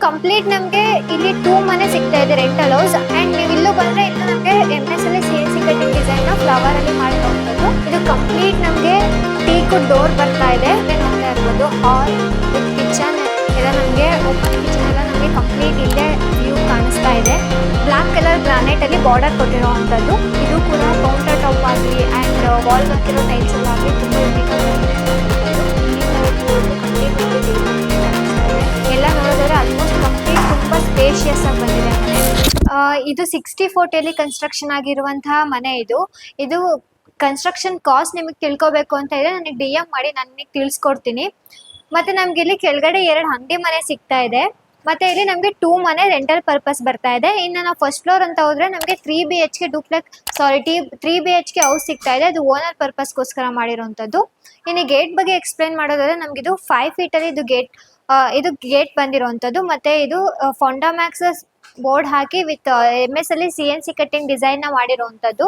Complete ನಮಗೆ ಇಲ್ಲಿ 2 ಮನೆ ಸಿಗ್ತಾ ಇದೆ ರೆಂಟಲ್ ಹೌಸ್. ಅಂಡ್ ನೀವು ಇಲ್ಲೂ ಬಂದ್ರೆ ಇಲ್ಲಿ ನಮಗೆ MS ಅಲ್ಲಿ CNC ಕಟಿಂಗ್ ಡಿಸೈನ್ ಫ್ಲವರ್ ಅಲ್ಲಿ ಮಾಡಿರುವಂತದ್ದು. ಇದು ಕಂಪ್ಲೀಟ್ ನಮಗೆ ಟೀಕ್ ಡೋರ್ ಬರ್ತಾ ಇದೆ. ನೋಡ್ತಾ ಇರ್ಬೋದು ಹಾಲ್ ವಿತ್ ಕಿಚನ್ ಎಲ್ಲ ನಮಗೆ ಓಪನ್ ಕಿಚನ್ ಎಲ್ಲ ನಮಗೆ ಕಂಪ್ಲೀಟ್ ಇಲ್ಲೇ ವ್ಯೂ ಕಾಣಿಸ್ತಾ ಇದೆ. ಬ್ಲಾಕ್ ಕಲರ್ ಗ್ರಾನೈಟ್ ಅಲ್ಲಿ ಬಾರ್ಡರ್ ಕೊಟ್ಟಿರುವಂತದ್ದು. ಇದು ಕೂಡ ಕೌಂಟರ್ ಟಾಪ್ ಆಗಲಿ ಅಂಡ್ ವಾಲ್ ಹಾಕಿರೋ ಟೈಲ್ಸ್ ಎಲ್ಲ ಆಗಲಿ ತುಂಬಾ ಯೂನಿಕ್ ಆಗಿದೆ. ಎಲ್ಲ ನೋಡಿದ್ರೆ ಆಲ್ಮೋಸ್ಟ್ ಕಂಪ್ಲೀಟ್ ತುಂಬಾ ಸ್ಪೇಷಿಯಸ್ ಆಗಿ ಬಂದಿದೆ ಮನೆ. ಇದು 64 ಕನ್ಸ್ಟ್ರಕ್ಷನ್ ಆಗಿರುವಂತಹ ಮನೆ. ಇದು ಕನ್ಸ್ಟ್ರಕ್ಷನ್ ಕಾಸ್ಟ್ ನಿಮಗೆ ತಿಳ್ಕೊಬೇಕು ಅಂತ ಇದೆ ನನಗೆ DM ಮಾಡಿ ನಾನು ನಿಮಗೆ ತಿಳಿಸ್ಕೊಡ್ತೀನಿ. ಮತ್ತೆ ನಮ್ಗೆ ಇಲ್ಲಿ ಕೆಳಗಡೆ 2 ಅಂಗಡಿ ಮನೆ ಸಿಗ್ತಾ ಇದೆ. ಮತ್ತೆ ಇಲ್ಲಿ ನಮಗೆ 2 ಮನೆ ರೆಂಟಲ್ ಪರ್ಪಸ್ ಬರ್ತಾ ಇದೆ. ಇನ್ನು ನಾವು ಫಸ್ಟ್ ಫ್ಲೋರ್ ಅಂತ ಹೋದ್ರೆ ನಮಗೆ 3 BHK ಡೂಪ್ಲೆಕ್ಸ್ 3 BHK ಹೌಸ್ ಸಿಗ್ತಾ ಇದೆ. ಅದು ಓನರ್ ಪರ್ಪಸ್ಗೋಸ್ಕರ ಮಾಡಿರುವಂತದ್ದು. ಇನ್ನು ಗೇಟ್ ಬಗ್ಗೆ ಎಕ್ಸ್ಪ್ಲೈನ್ ಮಾಡೋದಾದ್ರೆ ನಮ್ಗೆ ಇದು 5 ಫೀಟ್ ಅಲ್ಲಿ ಇದು ಗೇಟ್ ಬಂದಿರುವಂತದ್ದು. ಮತ್ತೆ ಇದು ಫೌಂಡಾಮ್ಯಾಕ್ಸ್ ಬೋರ್ಡ್ ಹಾಕಿ ವಿತ್ MS ಅಲ್ಲಿ CNC ಕಟಿಂಗ್ ಡಿಸೈನ್ ನ ಮಾಡಿರುವಂತದ್ದು.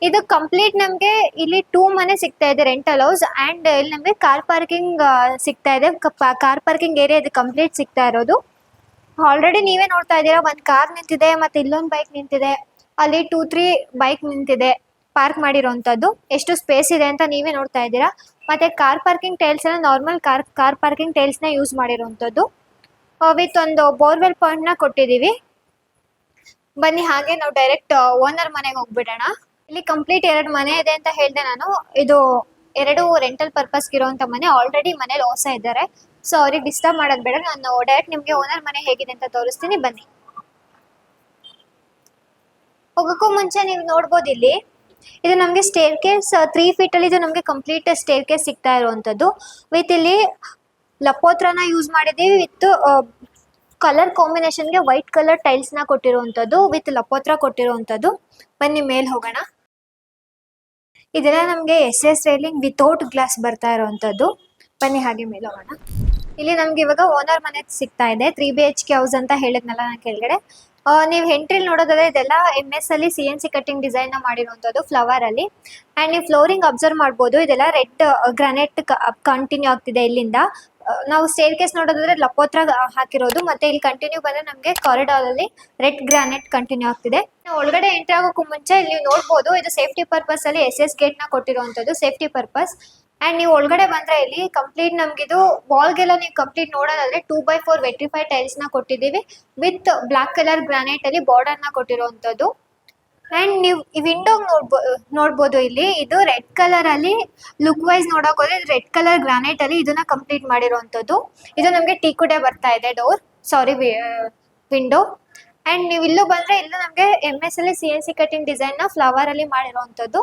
ಇದು ಕಂಪ್ಲೀಟ್ ನಮಗೆ ಇಲ್ಲಿ 2 ಮನೆ ಸಿಗ್ತಾ ಇದೆ ರೆಂಟಲ್ ಹೌಸ್. ಅಂಡ್ ಇಲ್ಲಿ ನಮಗೆ ಕಾರ್ ಪಾರ್ಕಿಂಗ್ ಸಿಗ್ತಾ ಇದೆ. ಕಾರ್ ಪಾರ್ಕಿಂಗ್ ಏರಿಯಾ ಇದು ಕಂಪ್ಲೀಟ್ ಸಿಗ್ತಾ ಇರೋದು. ಆಲ್ರೆಡಿ ನೀವೇ ನೋಡ್ತಾ ಇದ್ದೀರಾ, ಒಂದು ಕಾರ್ ನಿಂತಿದೆ, ಮತ್ತೆ ಇಲ್ಲೊಂದು ಬೈಕ್ ನಿಂತಿದೆ, ಅಲ್ಲಿ 2-3 ಬೈಕ್ ನಿಂತಿದೆ ಪಾರ್ಕ್ ಮಾಡಿರೋಂಥದ್ದು. ಎಷ್ಟು ಸ್ಪೇಸ್ ಇದೆ ಅಂತ ನೀವೇ ನೋಡ್ತಾ ಇದ್ದೀರಾ. ಮತ್ತೆ ಕಾರ್ ಪಾರ್ಕಿಂಗ್ ಟೈಲ್ಸ್ ಎಲ್ಲ ನಾರ್ಮಲ್ ಕಾರ್ ಪಾರ್ಕಿಂಗ್ ಟೈಲ್ಸ್ ನ ಯೂಸ್ ಮಾಡಿರೋಂಥದ್ದು. ವಿತ್ ಒಂದು ಬೋರ್ವೆಲ್ ಪಾಯಿಂಟ್ ನ ಕೊಟ್ಟಿದೀವಿ. ಬನ್ನಿ ಹಾಗೆ ನಾವು ಡೈರೆಕ್ಟ್ ಓನರ್ ಮನೆಗೆ ಹೋಗ್ಬಿಡೋಣ. ಇಲ್ಲಿ ಕಂಪ್ಲೀಟ್ 2 ಮನೆ ಇದೆ ಅಂತ ಹೇಳಿದೆ ನಾನು. ಇದು 2 ರೆಂಟಲ್ ಪರ್ಪಸ್ ಇರುವಂತ ಮನೆ. ಆಲ್ರೆಡಿ ಮನೇಲಿ ಹೊಸ ಇದ್ದಾರೆ, ಸೊ ಅವ್ರಿಗೆ ಡಿಸ್ಟರ್ಬ್ ಮಾಡೋದು ಬೇಡ. ನಾನು ಡೈರೆಕ್ಟ್ ನಿಮ್ಗೆ ಓನರ್ ಮನೆ ಹೇಗಿದೆ ಅಂತ ತೋರಿಸ್ತೀನಿ, ಬನ್ನಿ. ಹೋಗೋಕ್ಕೂ ಮುಂಚೆ ನೀವು ನೋಡ್ಬೋದು ಇಲ್ಲಿ ಇದು ನಮಗೆ ಸ್ಟೇರ್ ಕೇಸ್ 3 ಫೀಟ್ ಅಲ್ಲಿ ಇದು ನಮಗೆ ಕಂಪ್ಲೀಟ್ ಸ್ಟೇರ್ ಕೇಸ್ ಸಿಗ್ತಾ ಇರುವಂತದ್ದು. ವಿತ್ ಇಲ್ಲಿ ಲಪೋತ್ರನ ಯೂಸ್ ಮಾಡಿದೀವಿ. ವಿತ್ ಕಲರ್ ಕಾಂಬಿನೇಷನ್ಗೆ ವೈಟ್ ಕಲರ್ ಟೈಲ್ಸ್ ನ ಕೊಟ್ಟಿರುವಂತದ್ದು ವಿತ್ ಲಪೋತ್ರ ಕೊಟ್ಟಿರುವಂತದ್ದು. ಬನ್ನಿ ಮೇಲ್ ಹೋಗೋಣ. ಇದೆಲ್ಲ ನಮಗೆ SS ರೈಲಿಂಗ್ ವಿತೌಟ್ ಗ್ಲಾಸ್ ಬರ್ತಾ ಇರುವಂತದ್ದು. ಬನ್ನಿ ಹಾಗೆ ಮೇಲೆ ಹೋಗೋಣ. ಇಲ್ಲಿ ನಮ್ಗೆ ಇವಾಗ ಓನರ್ ಮನೆ ಸಿಗ್ತಾ ಇದೆ. 3 BHK ಹೌಸ್ ಅಂತ ಹೇಳಿದ್ನಲ್ಲ ನಾನು ಕೆಳಗಡೆ. ನೀವು ಎಂಟ್ರಿಲ್ ನೋಡೋದಾದ್ರೆ ಇದೆಲ್ಲ MS ಅಲ್ಲಿ CNC ಕಟಿಂಗ್ ಡಿಸೈನ್ ನ ಮಾಡಿರುವಂತದ್ದು ಫ್ಲವರ್ ಅಲ್ಲಿ. ಅಂಡ್ ನೀವು ಫ್ಲೋರಿಂಗ್ ಅಬ್ಸರ್ವ್ ಮಾಡ್ಬೋದು, ಇದೆಲ್ಲ ರೆಡ್ ಗ್ರಾನೈಟ್ ಕಂಟಿನ್ಯೂ ಆಗ್ತಿದೆ ಇಲ್ಲಿಂದ. ನಾವು ಸ್ಟೇರ್ ಕೇಸ್ ನೋಡೋದಾದ್ರೆ ಲಪೋತ್ರ ಹಾಕಿರೋದು. ಮತ್ತೆ ಇಲ್ಲಿ ಕಂಟಿನ್ಯೂ ಬಂದ್ರೆ ನಮಗೆ ಕಾರಿಡಾರ್ ಅಲ್ಲಿ ರೆಡ್ ಗ್ರಾನೈಟ್ ಕಂಟಿನ್ಯೂ ಆಗ್ತಿದೆ. ಒಳಗಡೆ ಎಂಟ್ರಿ ಆಗೋಕ್ಕೂ ಮುಂಚೆ ಇಲ್ಲಿ ನೀವು ನೋಡ್ಬೋದು, ಇದು ಸೇಫ್ಟಿ ಪರ್ಪಸ್ ಅಲ್ಲಿ SS ಗೇಟ್ ನ ಕೊಟ್ಟಿರುವಂತದ್ದು, ಸೇಫ್ಟಿ ಪರ್ಪಸ್. ಅಂಡ್ ನೀವು ಒಳಗಡೆ ಬಂದ್ರೆ ಇಲ್ಲಿ ಕಂಪ್ಲೀಟ್ ನಮ್ಗಿದು ವಾಲ್ಗೆಲ್ಲ ನೀವು ಕಂಪ್ಲೀಟ್ ನೋಡೋದಾದ್ರೆ 2x4 ವೆಟ್ರಿಫೈಡ್ ಟೈಲ್ಸ್ ನ ಕೊಟ್ಟಿದ್ದೀವಿ. ವಿತ್ ಬ್ಲಾಕ್ ಕಲರ್ ಗ್ರಾನೈಟ್ ಅಲ್ಲಿ ಬಾರ್ಡರ್ ನ ಕೊಟ್ಟಿರುವಂತದ್ದು. ಅಂಡ್ ನೀವು ಈ ವಿಂಡೋ ನೋಡ್ಬೋದು ಇಲ್ಲಿ ಇದು ರೆಡ್ ಕಲರ್ ಅಲ್ಲಿ ಲುಕ್ ವೈಸ್ ನೋಡಕ್ ಹೋದ್ರೆ ರೆಡ್ ಕಲರ್ ಗ್ರಾನೈಟ್ ಅಲ್ಲಿ ಇದನ್ನ ಕಂಪ್ಲೀಟ್ ಮಾಡಿರುವಂತದ್ದು. ಇದು ನಮಗೆ ಟೀಕುಡೆ ಬರ್ತಾ ಇದೆ ವಿಂಡೋ. ಅಂಡ್ ನೀವು ಇಲ್ಲೂ ಬಂದ್ರೆ ಇಲ್ಲೂ ನಮಗೆ MS ಅಲ್ಲಿ CNC ಕಟಿಂಗ್ ಡಿಸೈನ್ ನ ಫ್ಲವರ್ ಅಲ್ಲಿ ಮಾಡಿರುವಂತದ್ದು.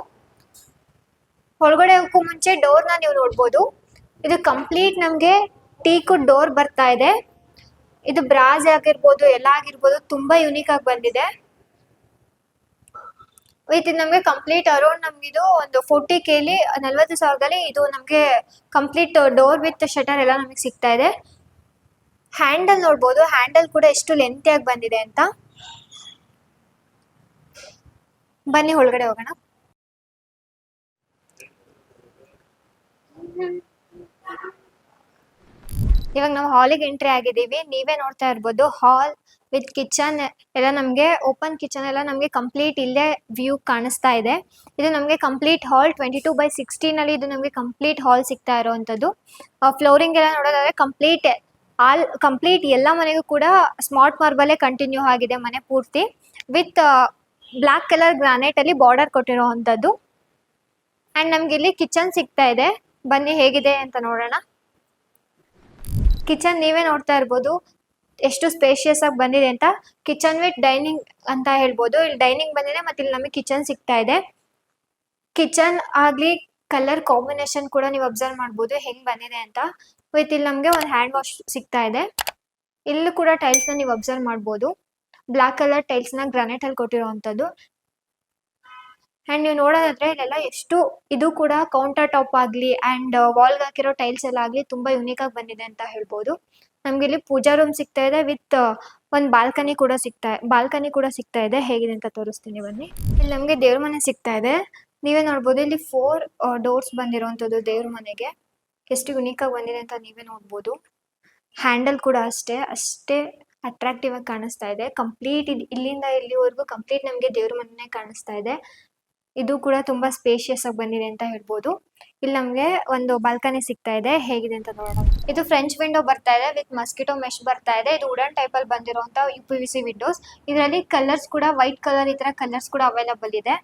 ಒಳಗಡೆ ಹೋಗಕ್ಕೂ ಮುಂಚೆ ಡೋರ್ ನ ನೀವು ನೋಡ್ಬೋದು. ಇದು ಕಂಪ್ಲೀಟ್ ನಮಗೆ ಟೀಕ್ ಡೋರ್ ಬರ್ತಾ ಇದೆ. ಇದು ಬ್ರಾಸ್ ಆಗಿರ್ಬೋದು ಎಲ್ಲ ಆಗಿರ್ಬೋದು ತುಂಬಾ ಯೂನಿಕ್ ಆಗಿ ಬಂದಿದೆ. ವಿತ್ ನಮಗೆ ಕಂಪ್ಲೀಟ್ ಅರೌಂಡ್ ನಮ್ಗೆ ಇದು ಒಂದು 40K 40,000ದಲ್ಲಿ ಇದು ನಮಗೆ ಕಂಪ್ಲೀಟ್ ಡೋರ್ ವಿತ್ ಶಟರ್ ಎಲ್ಲ ನಮಗೆ ಸಿಗ್ತಾ ಇದೆ. ಹ್ಯಾಂಡಲ್ ನೋಡ್ಬೋದು, ಹ್ಯಾಂಡಲ್ ಕೂಡ ಎಷ್ಟು ಲೆಂತಿ ಆಗಿ ಬಂದಿದೆ ಅಂತ. ಬನ್ನಿ ಒಳಗಡೆ ಹೋಗೋಣ. ಇವಾಗ ನಾವು ಹಾಲಿಗೆ ಎಂಟ್ರಿ ಆಗಿದ್ದೀವಿ. ನೀವೇ ನೋಡ್ತಾ ಇರ್ಬೋದು ಹಾಲ್ ವಿತ್ ಕಿಚನ್ ಎಲ್ಲ ನಮಗೆ ಓಪನ್ ಕಿಚನ್ ಎಲ್ಲ ನಮಗೆ ಕಂಪ್ಲೀಟ್ ಇಲ್ಲೇ ವ್ಯೂ ಕಾಣಿಸ್ತಾ ಇದೆ. ಇದು ನಮಗೆ ಕಂಪ್ಲೀಟ್ ಹಾಲ್ 22/16 ಅಲ್ಲಿ ಇದು ನಮಗೆ ಕಂಪ್ಲೀಟ್ ಹಾಲ್ ಸಿಗ್ತಾ ಇರುವಂತದ್ದು. ಫ್ಲೋರಿಂಗ್ ಎಲ್ಲ ನೋಡೋದಾದ್ರೆ ಕಂಪ್ಲೀಟ್ ಎಲ್ಲ ಮನೆಗೂ ಕೂಡ ಸ್ಮಾರ್ಟ್ ಮಾರ್ಬಲ್ ಕಂಟಿನ್ಯೂ ಆಗಿದೆ ಮನೆ ಪೂರ್ತಿ. ವಿತ್ ಬ್ಲಾಕ್ ಕಲರ್ ಗ್ರಾನೈಟ್ ಅಲ್ಲಿ ಬಾರ್ಡರ್ ಕೊಟ್ಟಿರುವಂತದ್ದು. ಅಂಡ್ ನಮ್ಗೆ ಇಲ್ಲಿ ಕಿಚನ್ ಸಿಗ್ತಾ ಇದೆ. ಬನ್ನಿ ಹೇಗಿದೆ ಅಂತ ನೋಡೋಣ. ಕಿಚನ್ ನೀವೇ ನೋಡ್ತಾ ಇರ್ಬೋದು ಎಷ್ಟು ಸ್ಪೇಷಿಯಸ್ ಆಗಿ ಬಂದಿದೆ ಅಂತ. ಕಿಚನ್ ವಿತ್ ಡೈನಿಂಗ್ ಅಂತ ಹೇಳ್ಬೋದು. ಇಲ್ಲಿ ಡೈನಿಂಗ್ ಬಂದಿದೆ, ಮತ್ತೆ ಇಲ್ಲಿ ನಮಗೆ ಕಿಚನ್ ಸಿಗ್ತಾ ಇದೆ. ಕಿಚನ್ ಆಗ್ಲಿ ಕಲರ್ ಕಾಂಬಿನೇಷನ್ ಕೂಡ ನೀವು ಅಬ್ಸರ್ವ್ ಮಾಡ್ಬೋದು ಹೆಂಗ್ ಬಂದಿದೆ ಅಂತ. ವಿತ್ ಇಲ್ಲಿ ನಮಗೆ ಒಂದು ಹ್ಯಾಂಡ್ ವಾಶ್ ಸಿಗ್ತಾ ಇದೆ. ಇಲ್ಲೂ ಕೂಡ ಟೈಲ್ಸ್ ನ ನೀವು ಅಬ್ಸರ್ವ್ ಮಾಡ್ಬೋದು. ಬ್ಲಾಕ್ ಕಲರ್ ಟೈಲ್ಸ್ ನ ಗ್ರಾನೈಟ್ ಅಲ್ಲಿ ಕೊಟ್ಟಿರುವಂತದ್ದು. ಅಂಡ್ ನೀವು ನೋಡೋದಾದ್ರೆ ಇಲ್ಲೆಲ್ಲ ಎಷ್ಟು ಇದು ಕೂಡ ಕೌಂಟರ್ ಟಾಪ್ ಆಗ್ಲಿ ಅಂಡ್ ವಾಲ್ ಹಾಕಿರೋ ಟೈಲ್ಸ್ ಎಲ್ಲ ಆಗ್ಲಿ ತುಂಬಾ ಯೂನಿಕ್ ಆಗಿ ಬಂದಿದೆ ಅಂತ ಹೇಳ್ಬೋದು. ನಮ್ಗೆ ಇಲ್ಲಿ ಪೂಜಾ ರೂಮ್ ಸಿಗ್ತಾ ಇದೆ ವಿತ್ ಒಂದು ಬಾಲ್ಕನಿ ಕೂಡ ಸಿಗ್ತಾ ಇದೆ. ಹೇಗಿದೆ ಅಂತ ತೋರಿಸ್ತೀನಿ ಬನ್ನಿ. ಇಲ್ಲಿ ನಮ್ಗೆ ದೇವ್ರ ಮನೆ ಸಿಗ್ತಾ ಇದೆ. ನೀವೇ ನೋಡ್ಬೋದು ಇಲ್ಲಿ 4 ಡೋರ್ಸ್ ಬಂದಿರುವಂತದ್ದು ದೇವ್ರ ಮನೆಗೆ. ಎಷ್ಟು ಯುನೀಕ್ ಆಗಿ ಬಂದಿದೆ ಅಂತ ನೀವೇ ನೋಡ್ಬೋದು. ಹ್ಯಾಂಡಲ್ ಕೂಡ ಅಷ್ಟೇ ಅಟ್ರಾಕ್ಟಿವ್ ಆಗಿ ಕಾಣಿಸ್ತಾ ಇದೆ. ಕಂಪ್ಲೀಟ್ ಇಲ್ಲಿಂದ ಇಲ್ಲಿವರೆಗೂ ಕಂಪ್ಲೀಟ್ ನಮಗೆ ದೇವ್ರ ಮನೆ ಕಾಣಿಸ್ತಾ ಇದೆ. ಇದು ಕೂಡ ತುಂಬಾ ಸ್ಪೇಷಿಯಸ್ ಆಗಿ ಬಂದಿದೆ ಅಂತ ಹೇಳ್ಬೋದು. ಇಲ್ಲಿ ನಮ್ಗೆ ಒಂದು ಬಾಲ್ಕನಿ ಸಿಗ್ತಾ ಇದೆ, ಹೇಗಿದೆ ಅಂತ ನೋಡೋಣ. ಇದು ಫ್ರೆಂಚ್ ವಿಂಡೋ ಬರ್ತಾ ಇದೆ ವಿತ್ ಮಸ್ಕಿಟೋ ಮೆಶ್ ಬರ್ತಾ ಇದೆ. ಇದು ವುಡನ್ ಟೈಪ್ ಅಲ್ಲಿ ಬಂದಿರುವಂತ UPVC ವಿಂಡೋಸ್. ಇದರಲ್ಲಿ ಕಲರ್ಸ್ ಕೂಡ ವೈಟ್ ಕಲರ್ ಈ ತರ ಕಲರ್ಸ್ ಕೂಡ ಅವೈಲಬಲ್ ಇದೆ.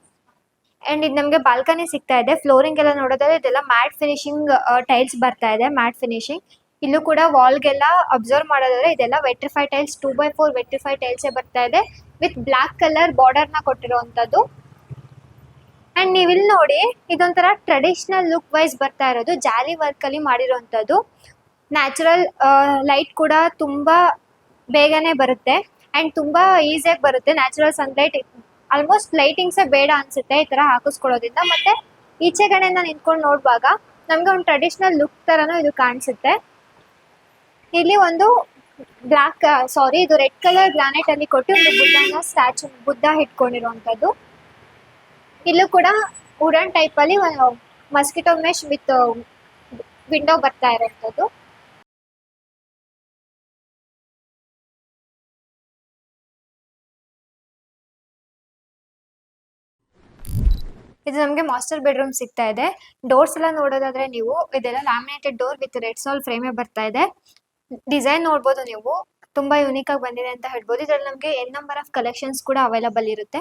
ಅಂಡ್ ಇದು ನಮ್ಗೆ ಬಾಲ್ಕನಿ ಸಿಗ್ತಾ ಇದೆ. ಫ್ಲೋರಿಂಗ್ ಎಲ್ಲ ನೋಡೋದಾದ್ರೆ ಇದೆಲ್ಲ ಮ್ಯಾಟ್ ಫಿನಿಶಿಂಗ್ ಟೈಲ್ಸ್ ಬರ್ತಾ ಇದೆ, ಮ್ಯಾಟ್ ಫಿನಿಶಿಂಗ್. ಇಲ್ಲೂ ಕೂಡ ವಾಲ್ಗೆಲ್ಲ ಅಬ್ಸರ್ವ್ ಮಾಡೋದಾದ್ರೆ ಇದೆಲ್ಲ ವೆಟ್ರಿಫೈ ಟೈಲ್ಸ್, 2x4 ವೆಟ್ರಿಫೈ ಟೈಲ್ಸ್ ಬರ್ತಾ ಇದೆ ವಿತ್ ಬ್ಲಾಕ್ ಕಲರ್ ಬಾರ್ಡರ್ ನ ಕೊಟ್ಟಿರುವಂತದ್ದು. ಅಂಡ್ ನೀವು ಇಲ್ಲಿ ನೋಡಿ, ಇದೊಂಥರ ಟ್ರೆಡಿಷನಲ್ ಲುಕ್ ವೈಸ್ ಬರ್ತಾ ಇರೋದು, ಜಾಲಿ ವರ್ಕ್ ಅಲ್ಲಿ ಮಾಡಿರುವಂತದ್ದು. ನ್ಯಾಚುರಲ್ ಲೈಟ್ ಕೂಡ ತುಂಬಾ ಬೇಗನೆ ಬರುತ್ತೆ ಅಂಡ್ ತುಂಬಾ ಈಸಿಯಾಗಿ ಬರುತ್ತೆ. ನ್ಯಾಚುರಲ್ ಸನ್ಲೈಟ್, ಆಲ್ಮೋಸ್ಟ್ ಲೈಟಿಂಗ್ಸೇ ಬೇಡ ಅನ್ಸುತ್ತೆ ಈ ತರ ಹಾಕಿಸ್ಕೊಳ್ಳೋದ್ರಿಂದ. ಮತ್ತೆ ಈಚೆ ಕಡೆಯಿಂದ ನಿಂತ್ಕೊಂಡು ನೋಡುವಾಗ ನಮ್ಗೆ ಒಂದು ಟ್ರೆಡಿಷನಲ್ ಲುಕ್ ತರನು ಇದು ಕಾಣಿಸುತ್ತೆ. ಇಲ್ಲಿ ಒಂದು ಇದು ರೆಡ್ ಕಲರ್ ಗ್ರಾನೈಟ್ ಅಲ್ಲಿ ಕೊಟ್ಟು ಒಂದು ಬುದ್ಧನ ಸ್ಟ್ಯಾಚು, ಬುದ್ಧ ಇಟ್ಕೊಂಡಿರುವಂತದ್ದು. ಇಲ್ಲೂ ಕೂಡ ವುಡನ್ ಟೈಪ್ ಅಲ್ಲಿ ಮಸ್ಕಿಟೋ ಮೆಶ್ ವಿತ್ ವಿಂಡೋ ಬರ್ತಾ ಇರುವಂತದ್ದು. ಇದು ನಮಗೆ ಮಾಸ್ಟರ್ ಬೆಡ್ರೂಮ್ ಸಿಗ್ತಾ ಇದೆ. ಡೋರ್ಸ್ ಎಲ್ಲ ನೋಡೋದಾದ್ರೆ ನೀವು, ಇದೆಲ್ಲ ಲ್ಯಾಮಿನೇಟೆಡ್ ಡೋರ್ ವಿತ್ ರೆಡ್ ಸಾಲ್ ಫ್ರೇಮೇ ಬರ್ತಾ ಇದೆ. ಡಿಸೈನ್ ನೋಡ್ಬೋದು ನೀವು, ತುಂಬಾ ಯುನೀಕ್ ಆಗಿ ಬಂದಿದೆ ಅಂತ ಹೇಳ್ಬೋದು. ಇದ್ರಲ್ಲಿ ನಮಗೆ ಎನ್ ನಂಬರ್ ಆಫ್ ಕಲೆಕ್ಷನ್ಸ್ ಕೂಡ ಅವೈಲಬಲ್ ಇರುತ್ತೆ.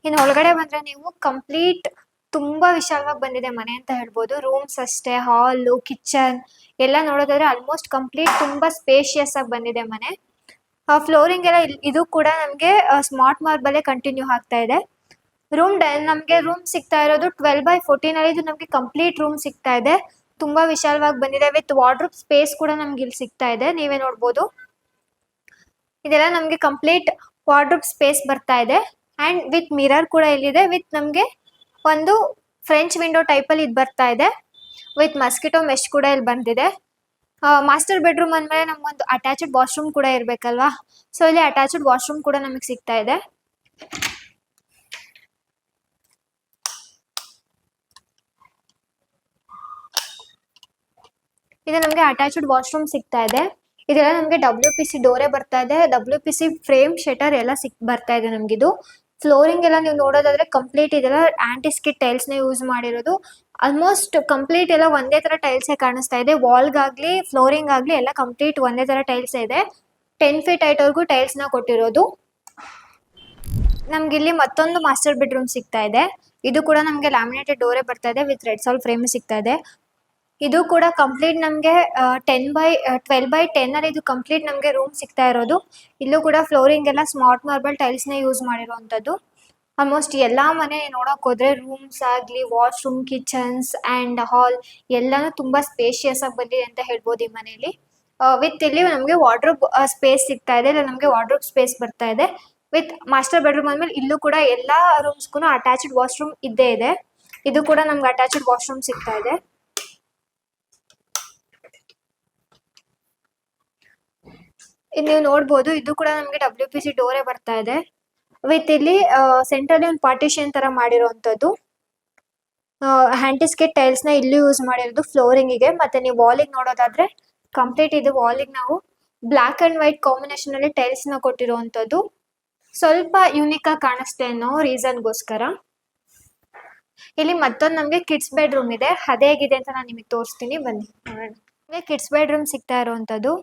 ಇನ್ನು ಒಳಗಡೆ ಬಂದ್ರೆ ನೀವು ಕಂಪ್ಲೀಟ್ ತುಂಬಾ ವಿಶಾಲವಾಗಿ ಬಂದಿದೆ ಮನೆ ಅಂತ ಹೇಳ್ಬೋದು. ರೂಮ್ಸ್ ಅಷ್ಟೇ, ಹಾಲು, ಕಿಚನ್ ಎಲ್ಲ ನೋಡೋದಾದ್ರೆ ಆಲ್ಮೋಸ್ಟ್ ಕಂಪ್ಲೀಟ್ ತುಂಬಾ ಸ್ಪೇಷಿಯಸ್ ಆಗಿ ಬಂದಿದೆ ಮನೆ. ಫ್ಲೋರಿಂಗ್ ಎಲ್ಲ ಇದು ಕೂಡ ನಮಗೆ ಸ್ಮಾರ್ಟ್ ಮಾರ್ಬಲ್ ಕಂಟಿನ್ಯೂ ಆಗ್ತಾ ಇದೆ. ನಮಗೆ ರೂಮ್ ಸಿಗ್ತಾ ಇರೋದು 12x14 ಅಲ್ಲಿ. ಇದು ನಮಗೆ ಕಂಪ್ಲೀಟ್ ರೂಮ್ ಸಿಗ್ತಾ ಇದೆ, ತುಂಬಾ ವಿಶಾಲವಾಗಿ ಬಂದಿದೆ ವಿತ್ ವಾರ್ಡ್ರೋಬ್ ಸ್ಪೇಸ್ ಕೂಡ ನಮ್ಗೆ ಇಲ್ಲಿ ಸಿಗ್ತಾ ಇದೆ, ನೀವೇ ನೋಡ್ಬೋದು. ಇದೆಲ್ಲ ನಮ್ಗೆ ಕಂಪ್ಲೀಟ್ ವಾರ್ಡ್ರೋಬ್ ಸ್ಪೇಸ್ ಬರ್ತಾ ಇದೆ ಅಂಡ್ ವಿತ್ ಮಿರರ್ ಕೂಡ ಇಲ್ಲಿದೆ. ವಿತ್ ನಮ್ಗೆ ಒಂದು ಫ್ರೆಂಚ್ ವಿಂಡೋ ಟೈಪ್ ಅಲ್ಲಿ ಇದು ಬರ್ತಾ ಇದೆ ವಿತ್ ಮಸ್ಕಿಟೋ ಮೆಶ್ ಕೂಡ ಇಲ್ಲಿ ಬಂದಿದೆ. ಮಾಸ್ಟರ್ ಬೆಡ್ರೂಮ್ ಅಂದ್ಮೇಲೆ ನಮ್ಗೊಂದು ಅಟ್ಯಾಚ್ಡ್ ವಾಶ್ರೂಮ್ ಕೂಡ ಇರ್ಬೇಕಲ್ವಾ, ಸೊ ಇಲ್ಲಿ ಅಟ್ಯಾಚ್ಡ್ ವಾಶ್ರೂಮ್ ಕೂಡ ನಮಗೆ ಸಿಗ್ತಾ ಇದೆ. ಇದು ನಮಗೆ ಅಟ್ಯಾಚ್ಡ್ ವಾಶ್ರೂಮ್ ಸಿಗ್ತಾ ಇದೆ. ಇದೆಲ್ಲ ನಮಗೆ WPC ಡೋರೇ ಬರ್ತಾ ಇದೆ, WPC ಫ್ರೇಮ್ ಶಟರ್ ಎಲ್ಲ ಬರ್ತಾ ಇದೆ ನಮ್ಗಿದು. ಫ್ಲೋರಿಂಗ್ ಎಲ್ಲ ನೀವು ನೋಡೋದಾದ್ರೆ ಕಂಪ್ಲೀಟ್ ಇದೆಲ್ಲ ಆಂಟಿಸ್ಕಿಟ್ ಟೈಲ್ಸ್ ನ ಯೂಸ್ ಮಾಡಿರೋದು. ಆಲ್ಮೋಸ್ಟ್ ಕಂಪ್ಲೀಟ್ ಎಲ್ಲ ಒಂದೇ ತರ ಟೈಲ್ಸೇ ಕಾಣಿಸ್ತಾ ಇದೆ. ವಾಲ್ಗಾಗ್ಲಿ ಫ್ಲೋರಿಂಗ್ ಆಗ್ಲಿ ಎಲ್ಲ ಕಂಪ್ಲೀಟ್ ಒಂದೇ ತರ ಟೈಲ್ಸ್ ಇದೆ. 10 feet ಹೈಟ್ ವರೆಗೂ ಟೈಲ್ಸ್ ನ ಕೊಟ್ಟಿರೋದು. ನಮ್ಗೆ ಇಲ್ಲಿ ಮತ್ತೊಂದು ಮಾಸ್ಟರ್ ಬೆಡ್ರೂಮ್ ಸಿಗ್ತಾ ಇದೆ. ಇದು ಕೂಡ ನಮ್ಗೆ ಲ್ಯಾಮಿನೇಟೆಡ್ ಡೋರೇ ಬರ್ತಾ ಇದೆ ವಿತ್ ರೆಡ್ ಸಾಲ್ ಫ್ರೇಮ್ ಸಿಗ್ತಾ ಇದೆ. ಇದು ಕೂಡ ಕಂಪ್ಲೀಟ್ ನಮಗೆ 12x10 ಅಲ್ಲಿ ಇದು ಕಂಪ್ಲೀಟ್ ನಮಗೆ ರೂಮ್ ಸಿಗ್ತಾ ಇರೋದು. ಇಲ್ಲೂ ಕೂಡ ಫ್ಲೋರಿಂಗ್ ಎಲ್ಲ ಸ್ಮಾರ್ಟ್ ಮಾರ್ಬಲ್ ಟೈಲ್ಸ್ ನ ಯೂಸ್ ಮಾಡಿರುವಂತದ್ದು. ಆಲ್ಮೋಸ್ಟ್ ಎಲ್ಲಾ ಮನೆ ನೋಡಕ್ ಹೋದ್ರೆ ರೂಮ್ಸ್ ಆಗ್ಲಿ, ವಾಶ್ರೂಮ್, ಕಿಚನ್ಸ್ ಅಂಡ್ ಹಾಲ್ ಎಲ್ಲಾನು ತುಂಬಾ ಸ್ಪೇಷಿಯಸ್ ಆಗಿ ಬಂದಿದೆ ಅಂತ ಹೇಳ್ಬೋದು ಈ ಮನೆಯಲ್ಲಿ. ವಿತ್ ಇಲ್ಲಿ ನಮಗೆ ವಾರ್ಡ್ರೋಬ್ ಸ್ಪೇಸ್ ಸಿಗ್ತಾ ಇದೆ. ಇಲ್ಲ ನಮಗೆ ವಾರ್ಡ್ರೋಬ್ ಸ್ಪೇಸ್ ಬರ್ತಾ ಇದೆ ವಿತ್ ಮಾಸ್ಟರ್ ಬೆಡ್ರೂಮ್ ಅಂದ್ಮೇಲೆ ಇಲ್ಲೂ ಕೂಡ ಎಲ್ಲಾ ರೂಮ್ಸ್ಗೂ ಅಟ್ಯಾಚ್ಡ್ ವಾಶ್ರೂಮ್ ಇದ್ದೇ ಇದೆ. ಇದು ಕೂಡ ನಮ್ಗೆ ಅಟ್ಯಾಚ್ಡ್ ವಾಶ್ರೂಮ್ ಸಿಗ್ತಾ ಇದೆ. ಇಲ್ಲಿ ನೀವು ನೋಡ್ಬೋದು, ಇದು ಕೂಡ ನಮಗೆ WPC ಡೋರೇ ಬರ್ತಾ ಇದೆ ವಿತ್ ಇಲ್ಲಿ ಸೆಂಟ್ರಲ್ಲಿ ಒಂದು ಪಾರ್ಟಿಷನ್ ತರ ಮಾಡಿರುವಂತದ್ದು. ಹ್ಯಾಂಟಿಸ್ಕೆಟ್ ಟೈಲ್ಸ್ ನ ಇಲ್ಲಿ ಯೂಸ್ ಮಾಡಿರೋದು ಫ್ಲೋರಿಂಗ್ ಗೆ. ಮತ್ತೆ ನೀವು ವಾಲಿಗೆ ನೋಡೋದಾದ್ರೆ ಕಂಪ್ಲೀಟ್ ಇದು ವಾಲಿಗೆ ನಾವು ಬ್ಲಾಕ್ ಅಂಡ್ ವೈಟ್ ಕಾಂಬಿನೇಷನ್ ಅಲ್ಲಿ ಟೈಲ್ಸ್ ನ ಕೊಟ್ಟಿರುವಂತದ್ದು. ಸ್ವಲ್ಪ ಯುನೀಕ್ ಆಗಿ ಕಾಣಿಸ್ತೆ ಅನ್ನೋ ರೀಸನ್ಗೋಸ್ಕರ. ಇಲ್ಲಿ ಮತ್ತೊಂದು ನಮಗೆ ಕಿಡ್ಸ್ ಬೆಡ್ರೂಮ್ ಇದೆ, ಅದೇ ಹೇಗಿದೆ ಅಂತ ನಾನು ನಿಮಗೆ ತೋರಿಸ್ತೀನಿ, ಬನ್ನಿ ನೋಡೋಣ. ಕಿಡ್ಸ್ ಬೆಡ್ರೂಮ್ ಸಿಗ್ತಾ ಇರುವಂತದ್ದು.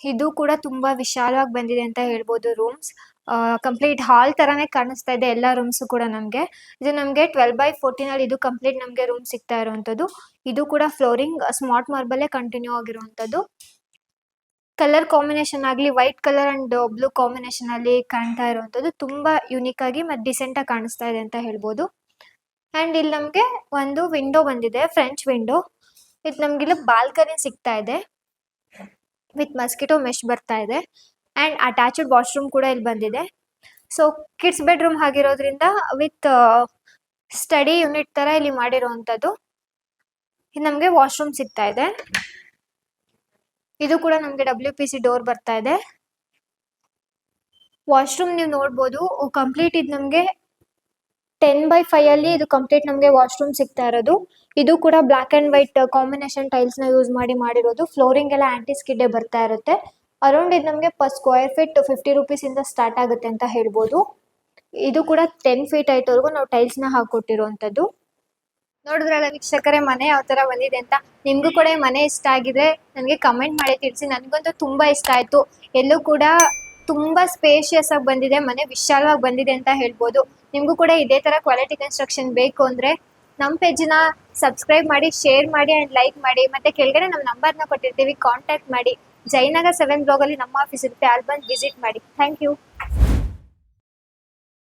ಇದು ಕೂಡ ತುಂಬಾ ವಿಶಾಲವಾಗಿ ಬಂದಿದೆ ಅಂತ ಹೇಳ್ಬೋದು. ರೂಮ್ಸ್ ಕಂಪ್ಲೀಟ್ ಹಾಲ್ ತರಾನೇ ಕಾಣಿಸ್ತಾ ಇದೆ ಎಲ್ಲ ರೂಮ್ಸ್ ಕೂಡ ನಮ್ಗೆ. ಇದು ನಮ್ಗೆ 12x14 ಅಲ್ಲಿ ಇದು ಕಂಪ್ಲೀಟ್ ನಮ್ಗೆ ರೂಮ್ ಸಿಗ್ತಾ ಇರುವಂತದ್ದು. ಇದು ಕೂಡ ಫ್ಲೋರಿಂಗ್ ಸ್ಮಾರ್ಟ್ ಮಾರ್ಬಲ್ ಕಂಟಿನ್ಯೂ ಆಗಿರುವಂತದ್ದು. ಕಲರ್ ಕಾಂಬಿನೇಷನ್ ಆಗ್ಲಿ, white colour and blue combination ಅಲ್ಲಿ ಕಾಣ್ತಾ ಇರುವಂತದ್ದು ತುಂಬಾ ಯುನೀಕ್ ಆಗಿ ಮತ್ತೆ ಡಿಸೆಂಟ್ ಆಗಿ ಕಾಣಿಸ್ತಾ ಇದೆ ಅಂತ ಹೇಳ್ಬೋದು. ಅಂಡ್ ಇಲ್ಲಿ ನಮ್ಗೆ ಒಂದು ವಿಂಡೋ ಬಂದಿದೆ, ಫ್ರೆಂಚ್ ವಿಂಡೋ. ಇದು ನಮ್ಗೆ ಇಲ್ಲಿ ಬಾಲ್ಕನಿ ಸಿಗ್ತಾ ಇದೆ ವಿತ್ ಮಸ್ಕಿಟೋ ಮೆಶ್ ಬರ್ತಾ ಇದೆ ಅಂಡ್ ಅಟ್ಯಾಚ್ಡ್ ವಾಶ್ರೂಮ್ ಕೂಡ ಇಲ್ಲಿ ಬಂದಿದೆ. ಸೊ ಕಿಡ್ಸ್ ಬೆಡ್ರೂಮ್ ಆಗಿರೋದ್ರಿಂದ ವಿತ್ ಸ್ಟಡಿ ಯೂನಿಟ್ ತರ ಇಲ್ಲಿ ಮಾಡಿರುವಂತದ್ದು. ಇದು ನಮ್ಗೆ ವಾಶ್ರೂಮ್ ಸಿಗ್ತಾ ಇದೆ. ಇದು ಕೂಡ ನಮ್ಗೆ WPC ಡೋರ್ ಬರ್ತಾ ಇದೆ. ವಾಶ್ರೂಮ್ ನೀವು ನೋಡ್ಬೋದು ಕಂಪ್ಲೀಟ್ ಇದು ನಮ್ಗೆ 10x5 ಅಲ್ಲಿ ಇದು ಕಂಪ್ಲೀಟ್ ನಮಗೆ ವಾಶ್ರೂಮ್ ಸಿಗ್ತಾ ಇರೋದು. ಇದು ಕೂಡ black and white combination tiles ನ ಯೂಸ್ ಮಾಡಿರೋದು. ಫ್ಲೋರಿಂಗ್ ಎಲ್ಲ ಆಂಟಿ ಸ್ಕಿಡ್ ಬರ್ತಾ ಇರುತ್ತೆ. ಅರೌಂಡ್ ಇದು ನಮಗೆ ಪರ್ ಸ್ಕ್ವೇರ್ ಫೀಟ್ 50 ರುಪೀಸ್ ಇಂದ ಸ್ಟಾರ್ಟ್ ಆಗುತ್ತೆ ಅಂತ ಹೇಳ್ಬೋದು. ಇದು ಕೂಡ 10 ಫೀಟ್ ಹೈಟ್ ವರೆಗೂ ನಾವು ಟೈಲ್ಸ್ ನ ಹಾಕೊಟ್ಟಿರುವಂತದ್ದು. ನೋಡಿದ್ರಲ್ಲ ವೀಕ್ಷಕರೇ, ಮನೆ ಯಾವ ತರ ಬಂದಿದೆ ಅಂತ. ನಿಮ್ಗೂ ಕೂಡ ಈ ಮನೆ ಇಷ್ಟ ಆಗಿದ್ರೆ ನನಗೆ ಕಮೆಂಟ್ ಮಾಡಿ ತಿಳಿಸಿ. ನನಗಂತೂ ತುಂಬಾ ಇಷ್ಟ ಆಯ್ತು. ಎಲ್ಲೂ ಕೂಡ ತುಂಬಾ ಸ್ಪೇಷಿಯಸ್ ಆಗಿ ಬಂದಿದೆ, ಮನೆ ವಿಶಾಲವಾಗಿ ಬಂದಿದೆ ಅಂತ ಹೇಳ್ಬೋದು. ನಿಮ್ಗೂ ಕೂಡ ಇದೇ ತರ ಕ್ವಾಲಿಟಿ ಕನ್ಸ್ಟ್ರಕ್ಷನ್ ಬೇಕು ಅಂದ್ರೆ ನಮ್ಮ ಪೇಜ್ನ ಸಬ್ಸ್ಕ್ರೈಬ್ ಮಾಡಿ, ಶೇರ್ ಮಾಡಿ ಅಂಡ್ ಲೈಕ್ ಮಾಡಿ. ಮತ್ತೆ ಕೆಳಗಡೆ ನಮ್ಮ ನಂಬರ್ನ ಕೊಟ್ಟಿರ್ತೀವಿ, ಕಾಂಟ್ಯಾಕ್ಟ್ ಮಾಡಿ. ಜಯನಗರ್ 7 ಬ್ಲಾಗ್ ಅಲ್ಲಿ ನಮ್ಮ ಆಫೀಸ್ ಇರುತ್ತೆ, ಅಲ್ಲಿ ಬಂದು ವಿಸಿಟ್ ಮಾಡಿ. Thank you.